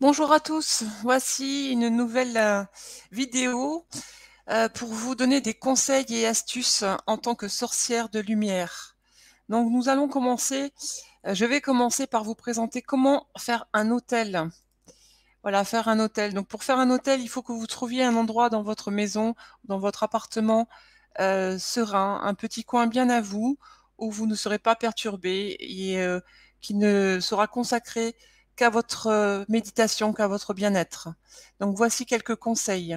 Bonjour à tous, voici une nouvelle vidéo pour vous donner des conseils et astuces en tant que sorcière de lumière. Donc nous allons commencer, je vais commencer par vous présenter comment faire un hôtel. Voilà, faire un hôtel. Donc pour faire un hôtel, il faut que vous trouviez un endroit dans votre maison, dans votre appartement serein, un petit coin bien à vous, où vous ne serez pas perturbé et qui ne sera consacré qu'à votre méditation, qu'à votre bien-être. Donc voici quelques conseils.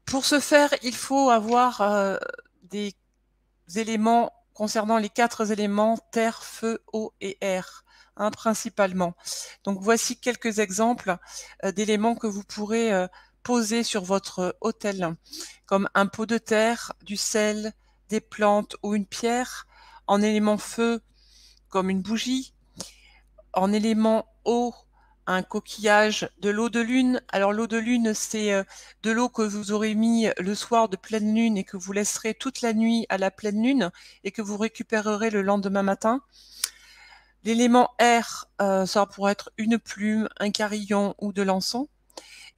Pour ce faire, il faut avoir des éléments concernant les 4 éléments terre, feu, eau et air, hein, principalement. Donc voici quelques exemples d'éléments que vous pourrez poser sur votre hôtel, comme un pot de terre, du sel, des plantes ou une pierre, en élément feu, comme une bougie, en élément eau, un coquillage, de l'eau de lune. Alors l'eau de lune, c'est de l'eau que vous aurez mis le soir de pleine lune et que vous laisserez toute la nuit à la pleine lune et que vous récupérerez le lendemain matin. L'élément air, ça pourrait être une plume, un carillon ou de l'encens.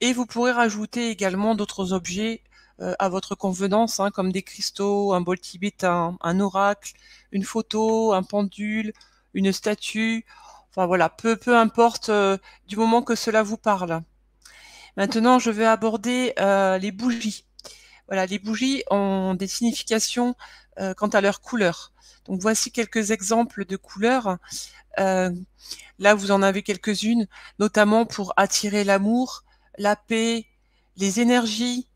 Et vous pourrez rajouter également d'autres objets à votre convenance, hein, comme des cristaux, un bol tibétain, un oracle, une photo, un pendule, une statue. Enfin voilà, peu importe du moment que cela vous parle. Maintenant, je vais aborder les bougies. Voilà, les bougies ont des significations quant à leur couleur. Donc voici quelques exemples de couleurs. Euh, Là, vous en avez quelques-unes, notamment pour attirer l'amour, la paix, les énergies,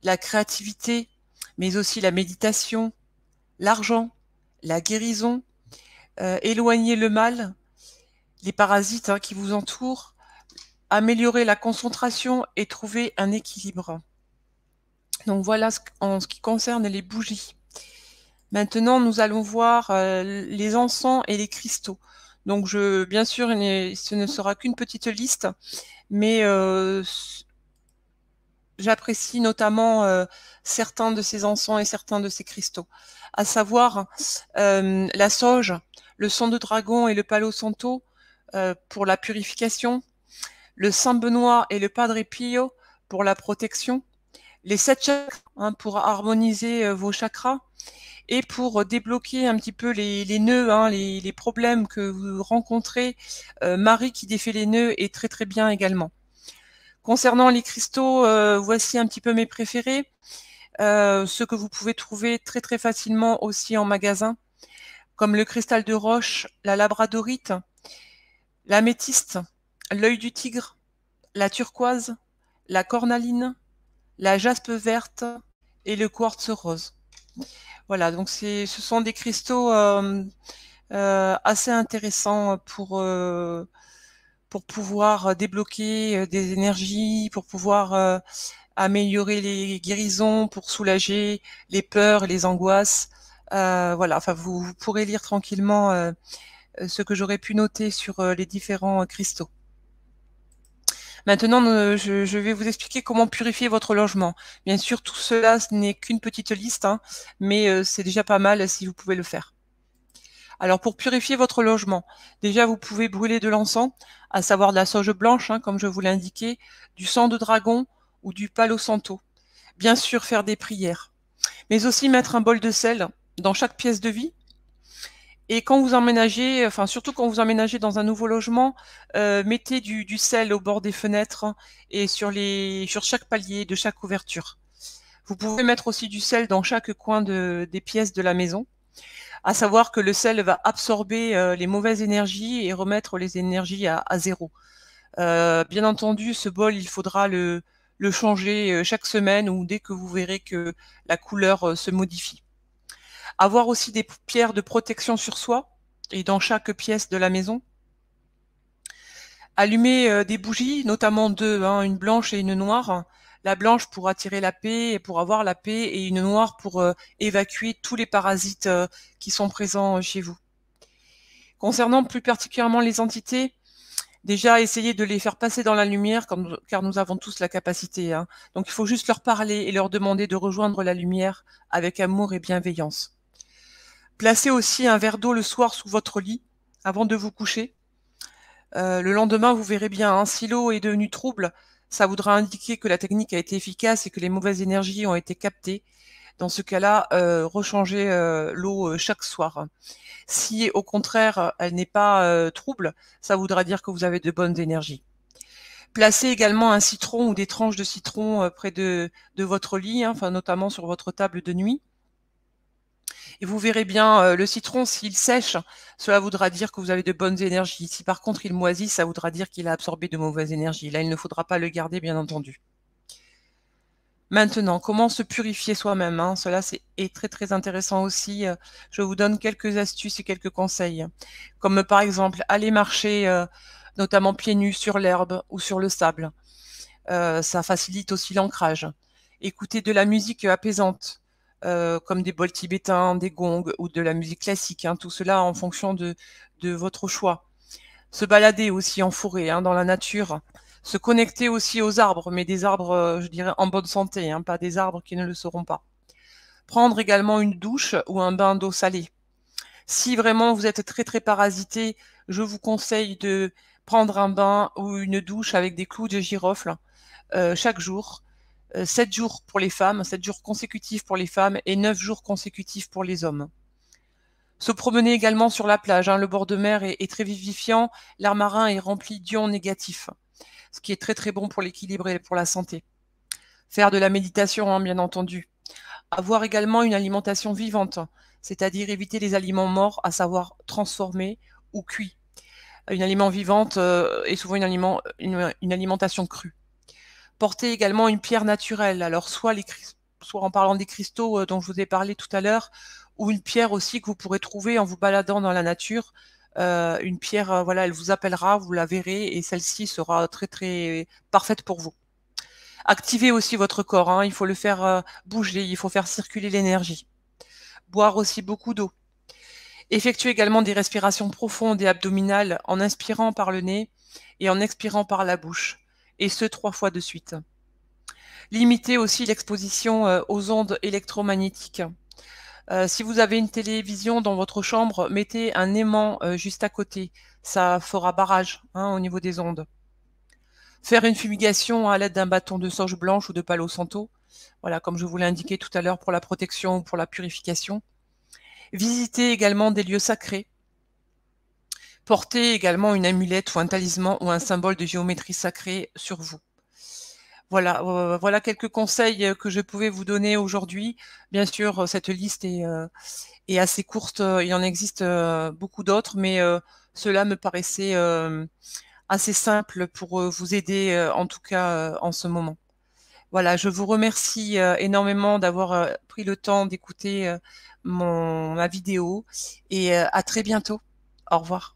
la créativité, mais aussi la méditation, l'argent, la guérison, éloigner le mal, les parasites qui vous entourent, améliorer la concentration et trouver un équilibre. Donc voilà en ce qui concerne les bougies. Maintenant, nous allons voir les encens et les cristaux. Donc, bien sûr, ce ne sera qu'une petite liste, mais j'apprécie notamment certains de ces encens et certains de ces cristaux, à savoir la sauge, le sang de dragon et le palo santo pour la purification, le Saint Benoît et le Padre Pio pour la protection, les 7 chakras pour harmoniser vos chakras, et pour débloquer un petit peu les nœuds, les problèmes que vous rencontrez. Marie qui défait les nœuds est très très bien également. Concernant les cristaux, voici un petit peu mes préférés, ceux que vous pouvez trouver très très facilement aussi en magasin, comme le cristal de roche, la labradorite, l'améthyste, l'œil du tigre, la turquoise, la cornaline, la jaspe verte et le quartz rose. Voilà, donc ce sont des cristaux assez intéressants pour pouvoir débloquer des énergies, pour pouvoir améliorer les guérisons, pour soulager les peurs et les angoisses. Voilà, enfin vous pourrez lire tranquillement ce que j'aurais pu noter sur les différents cristaux. Maintenant, je vais vous expliquer comment purifier votre logement. Bien sûr, tout cela, ce n'est qu'une petite liste, mais c'est déjà pas mal si vous pouvez le faire. Alors pour purifier votre logement, déjà vous pouvez brûler de l'encens, à savoir de la sauge blanche, comme je vous l'ai indiqué, du sang de dragon ou du palo santo. Bien sûr faire des prières, mais aussi mettre un bol de sel dans chaque pièce de vie. Et quand vous emménagez, enfin surtout quand vous emménagez dans un nouveau logement, mettez du sel au bord des fenêtres et sur chaque palier de chaque ouverture. Vous pouvez mettre aussi du sel dans chaque coin des pièces de la maison. À savoir que le sel va absorber les mauvaises énergies et remettre les énergies à zéro. Bien entendu, ce bol, il faudra le changer chaque semaine ou dès que vous verrez que la couleur se modifie. Avoir aussi des pierres de protection sur soi et dans chaque pièce de la maison. Allumer des bougies, notamment deux, une blanche et une noire. La blanche pour attirer la paix et pour avoir la paix, et une noire pour évacuer tous les parasites qui sont présents chez vous. Concernant plus particulièrement les entités, déjà essayez de les faire passer dans la lumière, car nous avons tous la capacité. Donc il faut juste leur parler et leur demander de rejoindre la lumière avec amour et bienveillance. Placez aussi un verre d'eau le soir sous votre lit, avant de vous coucher. Le lendemain, vous verrez bien, hein, si l'eau est devenue trouble, ça voudra indiquer que la technique a été efficace et que les mauvaises énergies ont été captées. Dans ce cas-là, rechangez l'eau chaque soir. Si au contraire, elle n'est pas trouble, ça voudra dire que vous avez de bonnes énergies. Placez également un citron ou des tranches de citron près de votre lit, hein, enfin, notamment sur votre table de nuit. Et vous verrez bien, le citron, s'il sèche, cela voudra dire que vous avez de bonnes énergies. Si par contre il moisit, ça voudra dire qu'il a absorbé de mauvaises énergies. Là, il ne faudra pas le garder, bien entendu. Maintenant, comment se purifier soi-même, hein? Cela est très très intéressant aussi. Je vous donne quelques astuces et quelques conseils. Comme par exemple, aller marcher, notamment pieds nus sur l'herbe ou sur le sable. Ça facilite aussi l'ancrage. Écouter de la musique apaisante, comme des bols tibétains, des gongs ou de la musique classique, hein, tout cela en fonction de votre choix. Se balader aussi en forêt, hein, dans la nature. Se connecter aussi aux arbres, mais des arbres, je dirais, en bonne santé, hein, pas des arbres qui ne le seront pas. Prendre également une douche ou un bain d'eau salée. Si vraiment vous êtes très très parasité, je vous conseille de prendre un bain ou une douche avec des clous de girofle chaque jour. 7 jours pour les femmes, 7 jours consécutifs pour les femmes et 9 jours consécutifs pour les hommes. Se promener également sur la plage, hein, le bord de mer est très vivifiant, l'air marin est rempli d'ions négatifs, ce qui est très très bon pour l'équilibre et pour la santé. Faire de la méditation, hein, bien entendu. Avoir également une alimentation vivante, c'est-à-dire éviter les aliments morts, à savoir transformés ou cuits. Une aliment vivante est souvent une alimentation crue. Porter également une pierre naturelle, alors soit en parlant des cristaux dont je vous ai parlé tout à l'heure, ou une pierre aussi que vous pourrez trouver en vous baladant dans la nature. Une pierre, voilà, elle vous appellera, vous la verrez, et celle-ci sera très très parfaite pour vous. Activez aussi votre corps, hein, il faut le faire bouger, il faut faire circuler l'énergie. Boire aussi beaucoup d'eau. Effectuez également des respirations profondes et abdominales en inspirant par le nez et en expirant par la bouche, et ce 3 fois de suite. Limitez aussi l'exposition aux ondes électromagnétiques. Si vous avez une télévision dans votre chambre, mettez un aimant juste à côté. Ça fera barrage, hein, au niveau des ondes. Faire une fumigation à l'aide d'un bâton de sauge blanche ou de Palo Santo. Voilà, comme je vous l'ai indiqué tout à l'heure pour la protection ou pour la purification. Visitez également des lieux sacrés. Portez également une amulette ou un talisman ou un symbole de géométrie sacrée sur vous. Voilà, voilà quelques conseils que je pouvais vous donner aujourd'hui. Bien sûr, cette liste est assez courte, il en existe beaucoup d'autres, mais cela me paraissait assez simple pour vous aider, en tout cas en ce moment. Voilà, je vous remercie énormément d'avoir pris le temps d'écouter ma vidéo et à très bientôt. Au revoir.